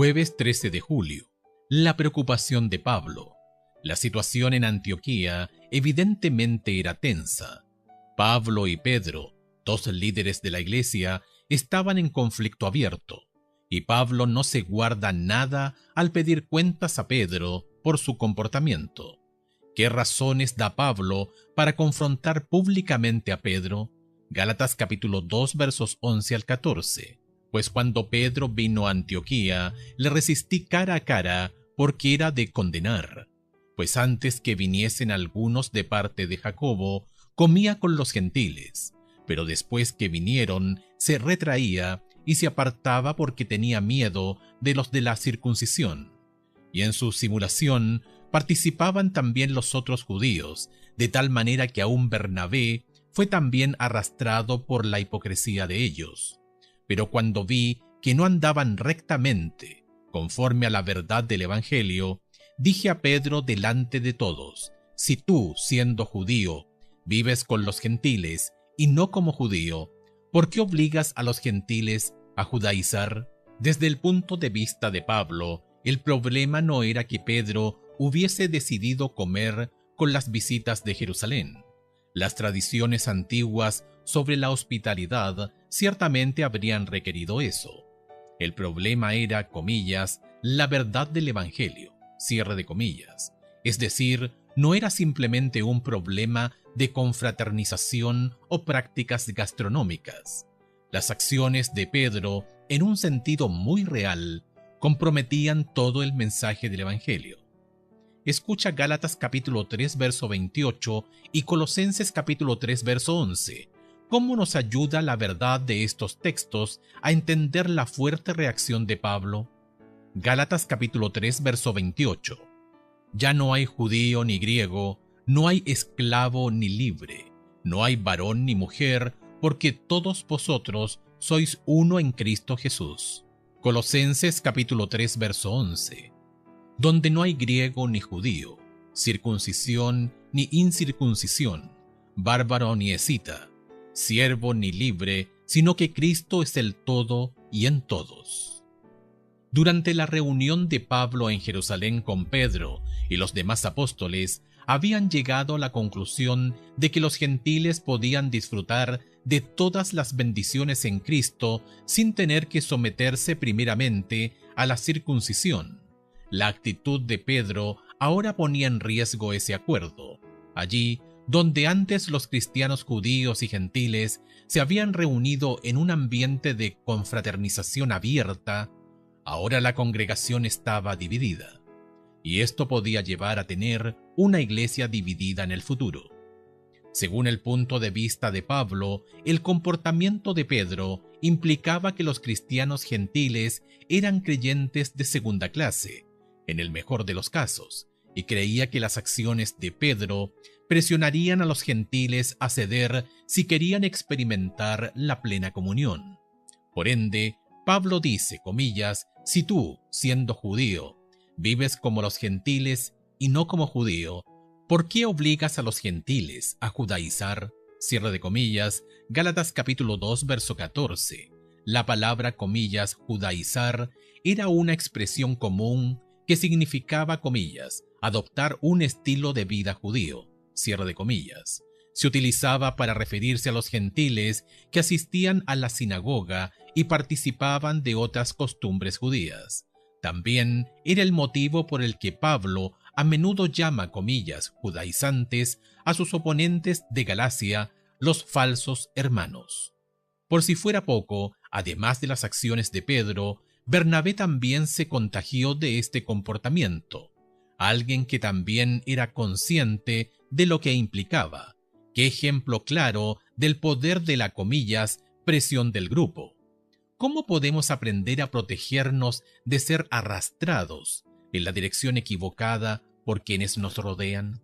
Jueves 13 de julio. La preocupación de Pablo. La situación en Antioquía evidentemente era tensa. Pablo y Pedro, dos líderes de la iglesia, estaban en conflicto abierto, y Pablo no se guarda nada al pedir cuentas a Pedro por su comportamiento. ¿Qué razones da Pablo para confrontar públicamente a Pedro? Gálatas capítulo 2 versos 11 al 14. Pues cuando Pedro vino a Antioquía, le resistí cara a cara porque era de condenar. Pues antes que viniesen algunos de parte de Jacobo, comía con los gentiles, pero después que vinieron, se retraía y se apartaba porque tenía miedo de los de la circuncisión. Y en su simulación participaban también los otros judíos, de tal manera que aún Bernabé fue también arrastrado por la hipocresía de ellos. Pero cuando vi que no andaban rectamente, conforme a la verdad del Evangelio, dije a Pedro delante de todos: si tú, siendo judío, vives con los gentiles y no como judío, ¿por qué obligas a los gentiles a judaizar? Desde el punto de vista de Pablo, el problema no era que Pedro hubiese decidido comer con las visitas de Jerusalén. Las tradiciones antiguas sobre la hospitalidad ciertamente habrían requerido eso. El problema era, comillas, la verdad del Evangelio, cierre de comillas. Es decir, no era simplemente un problema de confraternización o prácticas gastronómicas. Las acciones de Pedro, en un sentido muy real, comprometían todo el mensaje del Evangelio. Escucha Gálatas capítulo 3 verso 28 y Colosenses capítulo 3 verso 11. ¿Cómo nos ayuda la verdad de estos textos a entender la fuerte reacción de Pablo? Gálatas capítulo 3 verso 28. Ya no hay judío ni griego, no hay esclavo ni libre, no hay varón ni mujer, porque todos vosotros sois uno en Cristo Jesús. Colosenses capítulo 3 verso 11. Donde no hay griego ni judío, circuncisión ni incircuncisión, bárbaro ni escita, siervo ni libre, sino que Cristo es el todo y en todos. Durante la reunión de Pablo en Jerusalén con Pedro y los demás apóstoles, habían llegado a la conclusión de que los gentiles podían disfrutar de todas las bendiciones en Cristo sin tener que someterse primeramente a la circuncisión. La actitud de Pedro ahora ponía en riesgo ese acuerdo. Allí, donde antes los cristianos judíos y gentiles se habían reunido en un ambiente de confraternización abierta, ahora la congregación estaba dividida. Y esto podía llevar a tener una iglesia dividida en el futuro. Según el punto de vista de Pablo, el comportamiento de Pedro implicaba que los cristianos gentiles eran creyentes de segunda clase, en el mejor de los casos, y creía que las acciones de Pedro presionarían a los gentiles a ceder si querían experimentar la plena comunión. Por ende, Pablo dice, comillas, si tú, siendo judío, vives como los gentiles y no como judío, ¿por qué obligas a los gentiles a judaizar? Cierre de comillas, Gálatas capítulo 2 verso 14. La palabra, comillas, judaizar era una expresión común que significaba, comillas, adoptar un estilo de vida judío, cierre de comillas. Se utilizaba para referirse a los gentiles que asistían a la sinagoga y participaban de otras costumbres judías. También era el motivo por el que Pablo a menudo llama, comillas, judaizantes a sus oponentes de Galacia, los falsos hermanos. Por si fuera poco, además de las acciones de Pedro, Bernabé también se contagió de este comportamiento, alguien que también era consciente de lo que implicaba. Qué ejemplo claro del poder de la, comillas, presión del grupo. ¿Cómo podemos aprender a protegernos de ser arrastrados en la dirección equivocada por quienes nos rodean?